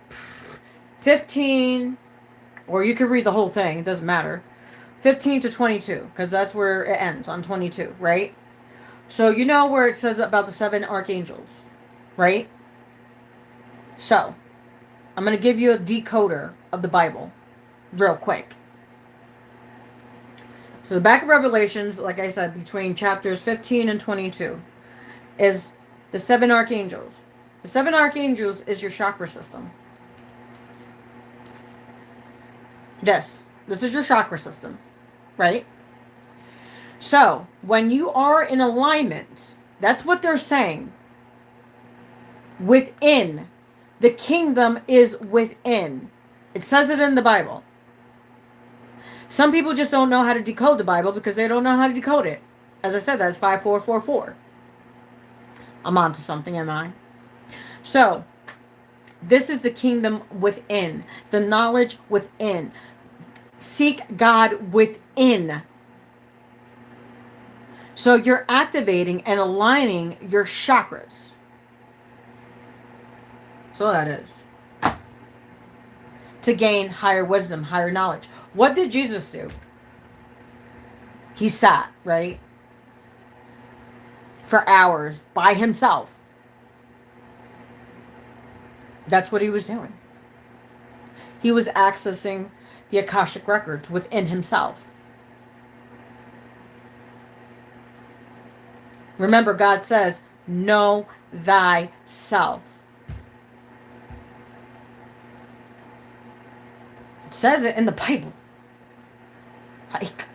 15, or you can read the whole thing, it doesn't matter. 15 to 22, because that's where it ends, on 22, right? So you know where it says about the 7 archangels, right? So, I'm going to give you a decoder of the Bible real quick. So the back of Revelations, like I said, between chapters 15 and 22 is the 7 archangels. The 7 archangels is your chakra system. This is your chakra system, right? So, when you are in alignment, that's what they're saying. Within. The kingdom is within. It says it in the Bible. Some people just don't know how to decode the Bible because they don't know how to decode it. As I said, that's 5444. I'm on to something, am I? So, this is the kingdom within. The knowledge within. Seek God within. So you're activating and aligning your chakras. So that is. To gain higher wisdom, higher knowledge. What did Jesus do? He sat, right? For hours by himself. That's what he was doing. He was accessing the Akashic records within himself. Remember, God says, know thyself. It says it in the Bible. Like,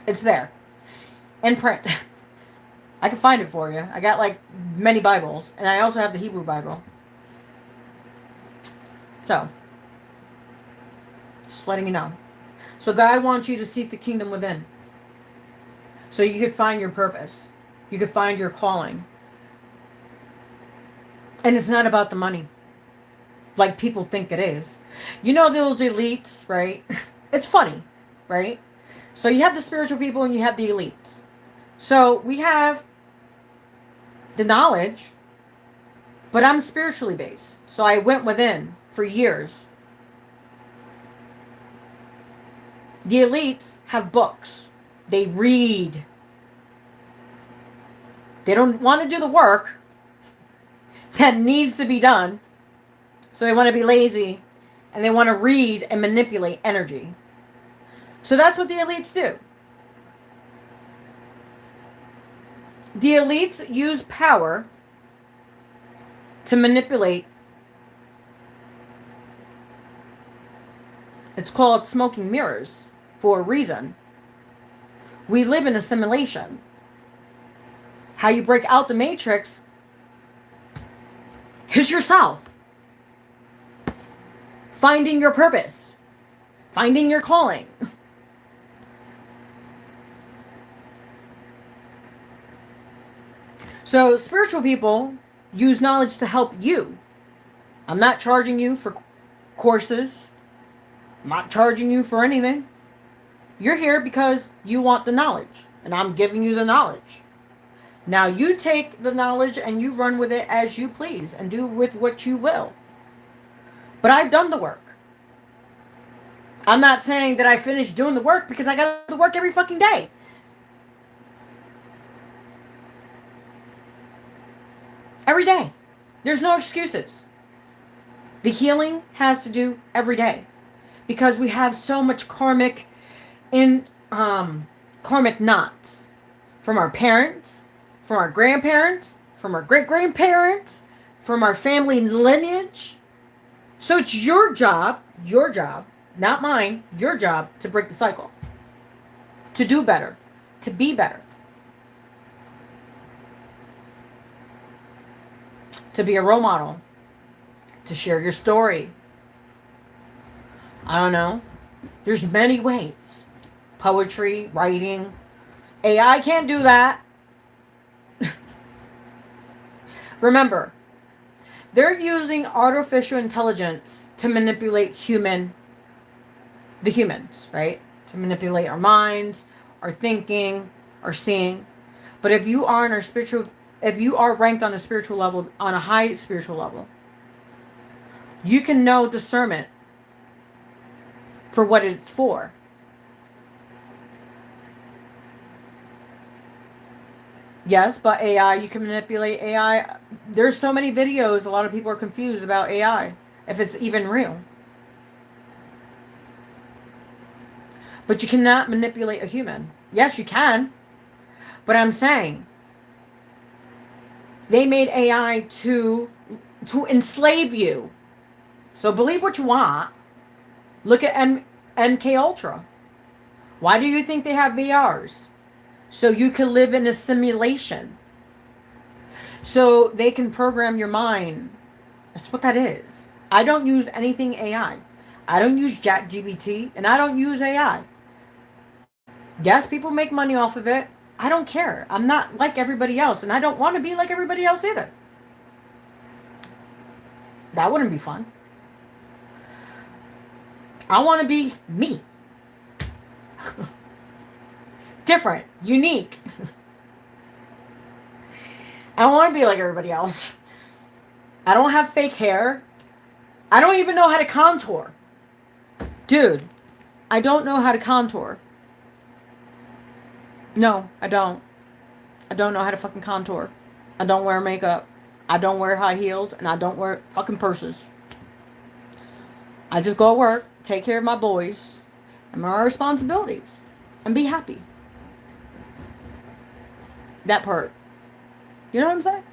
it's there. In print. I can find it for you. I got like many Bibles. And I also have the Hebrew Bible. So, just letting you know. So God wants you to seek the kingdom within. So you could find your purpose. You could find your calling. And it's not about the money. Like people think it is. You know those elites, right? It's funny, right? So you have the spiritual people and you have the elites. So we have the knowledge, but I'm spiritually based. So I went within for years. The elites have books. They read. They don't want to do the work that needs to be done. So they want to be lazy and they want to read and manipulate energy. So that's what the elites do. The elites use power to manipulate. It's called smoking mirrors for a reason. We live in a simulation. How you break out the matrix is yourself. Finding your purpose. Finding your calling. So spiritual people use knowledge to help you. I'm not charging you for courses. I'm not charging you for anything. You're here because you want the knowledge. And I'm giving you the knowledge. Now you take the knowledge and you run with it as you please and do with what you will. But I've done the work. I'm not saying that I finished doing the work because I got to work every fucking day. Every day. There's no excuses. The healing has to do every day. Because we have so much karmic knots from our parents, from our grandparents, from our great-grandparents, from our family lineage. So it's your job, not mine, your job to break the cycle. To do better. To be better. To be a role model. To share your story. I don't know. There's many ways. Poetry, writing. AI can't do that. Remember, they're using artificial intelligence to manipulate the humans, right? To manipulate our minds, our thinking, our seeing. But if you are ranked on a spiritual level, on a high spiritual level, you can know discernment for what it's for. Yes, but AI, you can manipulate AI. There's so many videos, a lot of people are confused about AI, if it's even real. But you cannot manipulate a human. Yes, you can. But I'm saying, they made AI to enslave you. So believe what you want. Look at MK Ultra. Why do you think they have VRs? So you can live in a simulation. So they can program your mind. That's what that is. I don't use anything AI. I don't use ChatGPT, and I don't use AI. Yes, people make money off of it. I don't care. I'm not like everybody else, and I don't want to be like everybody else either. That wouldn't be fun. I want to be me. Different. Unique. I don't want to be like everybody else. I don't have fake hair. I don't even know how to contour. Dude, I don't know how to contour. No, I don't. I don't know how to fucking contour. I don't wear makeup. I don't wear high heels, and I don't wear fucking purses. I just go to work, take care of my boys and my responsibilities, and be happy. That part. You know what I'm saying?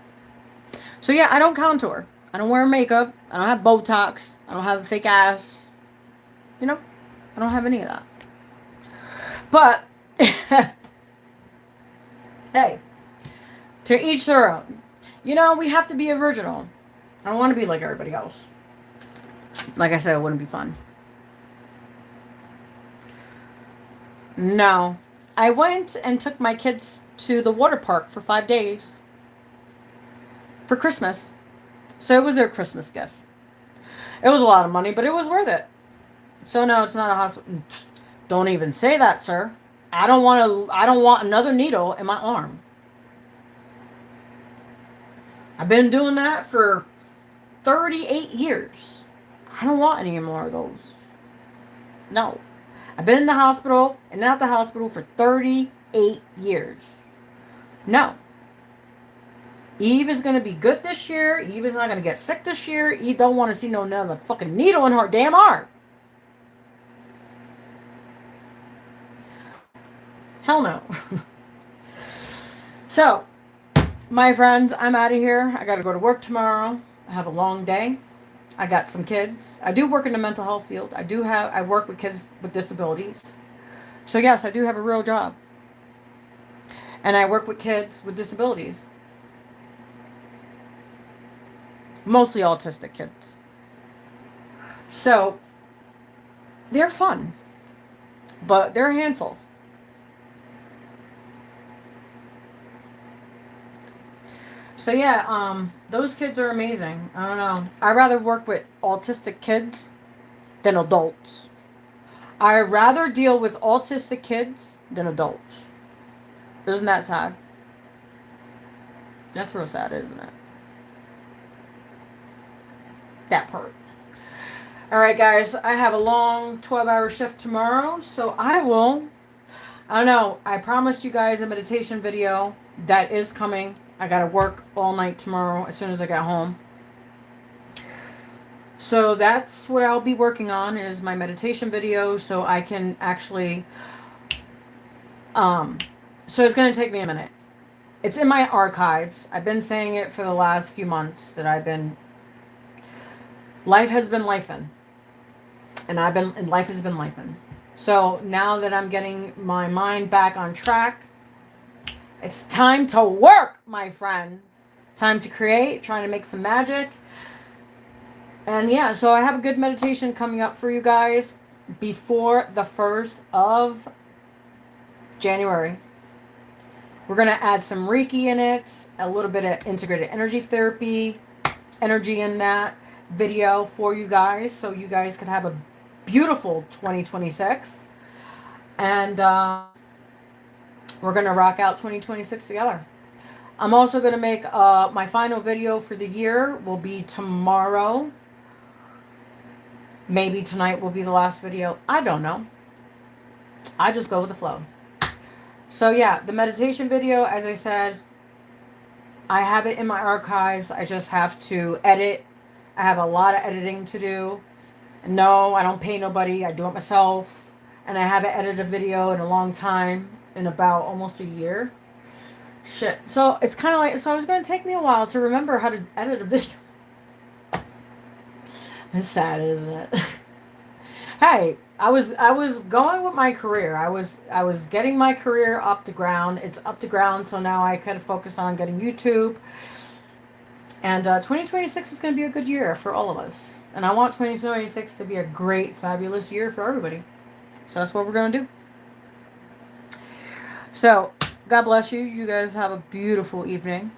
So yeah, I don't contour. I don't wear makeup. I don't have Botox. I don't have a fake ass. You know? I don't have any of that. But, hey, to each their own. You know, we have to be original. I don't want to be like everybody else. Like I said, it wouldn't be fun. No. I went and took my kids to the water park for 5 days. For Christmas. So it was their Christmas gift. It was a lot of money, but it was worth it. So no, it's not a hospital. Don't even say that, sir. I don't want another needle in my arm. I've been doing that for 38 years. I don't want any more of those. No. I've been in the hospital and out the hospital for 38 years. No. Eve is going to be good this year. Eve is not going to get sick this year. Eve don't want to see no another fucking needle in her damn arm. Hell no. So, my friends, I'm out of here. I got to go to work tomorrow. I have a long day. I got some kids. I do work in the mental health field. I work with kids with disabilities. So yes, I do have a real job. And I work with kids with disabilities. Mostly autistic kids. So, they're fun. But they're a handful. So yeah, those kids are amazing. I don't know. I'd rather work with autistic kids than adults. I'd rather deal with autistic kids than adults. Isn't that sad? That's real sad, isn't it? That part. Alright guys, I have a long 12-hour shift tomorrow, so I don't know, I promised you guys a meditation video that is coming. I gotta work all night tomorrow as soon as I get home. So that's what I'll be working on is my meditation video so I can actually, so it's gonna take me a minute. It's in my archives. I've been saying it for the last few months that life has been lifing. And life has been lifing. So now that I'm getting my mind back on track, it's time to work, my friends. Time to create, trying to make some magic. And yeah, so I have a good meditation coming up for you guys before the 1st of January. We're going to add some Reiki in it, a little bit of integrated energy therapy, energy in that video for you guys, so you guys could have a beautiful 2026. And we're going to rock out 2026 together. I'm also going to make my final video for the year will be tomorrow. Maybe tonight will be the last video. I don't know. I just go with the flow. So yeah, the meditation video, as I said, I have it in my archives. I just have to edit. I have a lot of editing to do. No, I don't pay nobody. I do it myself. And I haven't edited a video in a long time. In about almost a year. Shit. So it's kind of like, so it's going to take me a while to remember how to edit a video. It's sad, isn't it? Hey, I was going with my career. I was getting my career up to ground. It's up to ground, so now I kind of focus on getting YouTube. And 2026 is going to be a good year for all of us. And I want 2026 to be a great, fabulous year for everybody. So that's what we're going to do. So, God bless you. You guys have a beautiful evening.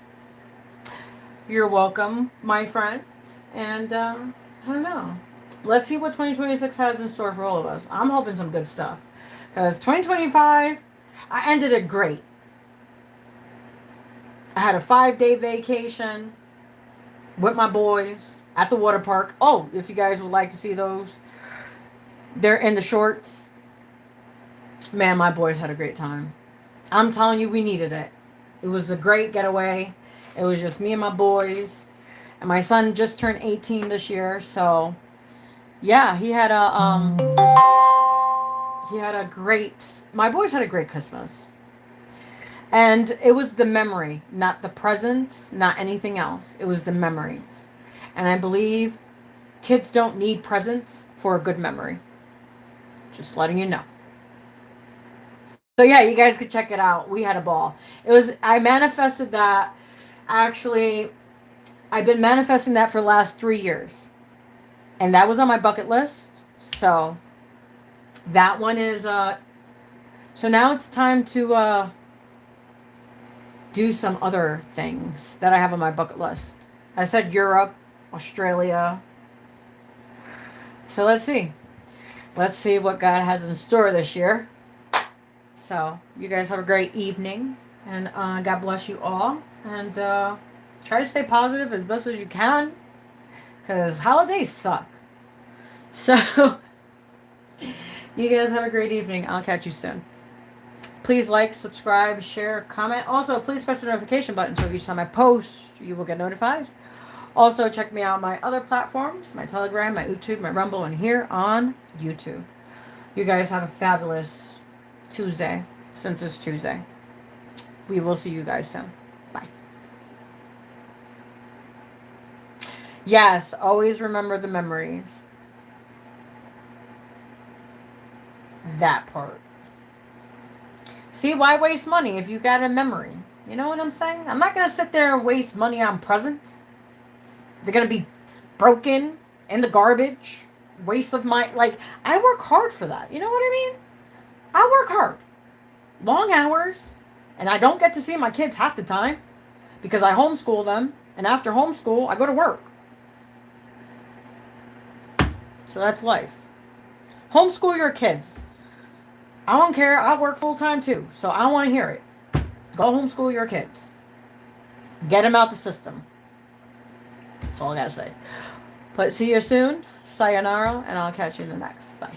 You're welcome, my friends. And, I don't know. Let's see what 2026 has in store for all of us. I'm hoping some good stuff. Because 2025, I ended it great. I had a 5-day vacation with my boys at the water park. Oh, if you guys would like to see those, they're in the shorts. Man, my boys had a great time. I'm telling you, we needed it. It was a great getaway. It was just me and my boys. And my son just turned 18 this year, so yeah, he had a great, my boys had a great Christmas. And it was the memory, not the presents, not anything else. It was the memories. And I believe kids don't need presents for a good memory. Just letting you know. So yeah, you guys could check it out. We had a ball. I manifested that. Actually, I've been manifesting that for the last 3 years. And that was on my bucket list. So that one is, so now it's time to do some other things that I have on my bucket list. I said Europe, Australia. So let's see. Let's see what God has in store this year. So you guys have a great evening. And God bless you all. And try to stay positive as best as you can. Because holidays suck. So you guys have a great evening. I'll catch you soon. Please like, subscribe, share, comment. Also, please press the notification button so each time I post, you will get notified. Also, check me out on my other platforms, my Telegram, my YouTube, my Rumble, and here on YouTube. You guys have a fabulous Tuesday, since it's Tuesday. We will see you guys soon. Bye. Yes, always remember the memories. That part. See, why waste money if you got a memory? You know what I'm saying? I'm not going to sit there and waste money on presents. They're going to be broken, in the garbage, waste of my, like, I work hard for that. You know what I mean? I work hard. Long hours. And I don't get to see my kids half the time because I homeschool them. And after homeschool, I go to work. So that's life. Homeschool your kids. I don't care. I work full time too. So I want to hear it. Go homeschool your kids. Get them out the system. That's all I got to say. But see you soon. Sayonara. And I'll catch you in the next. Bye.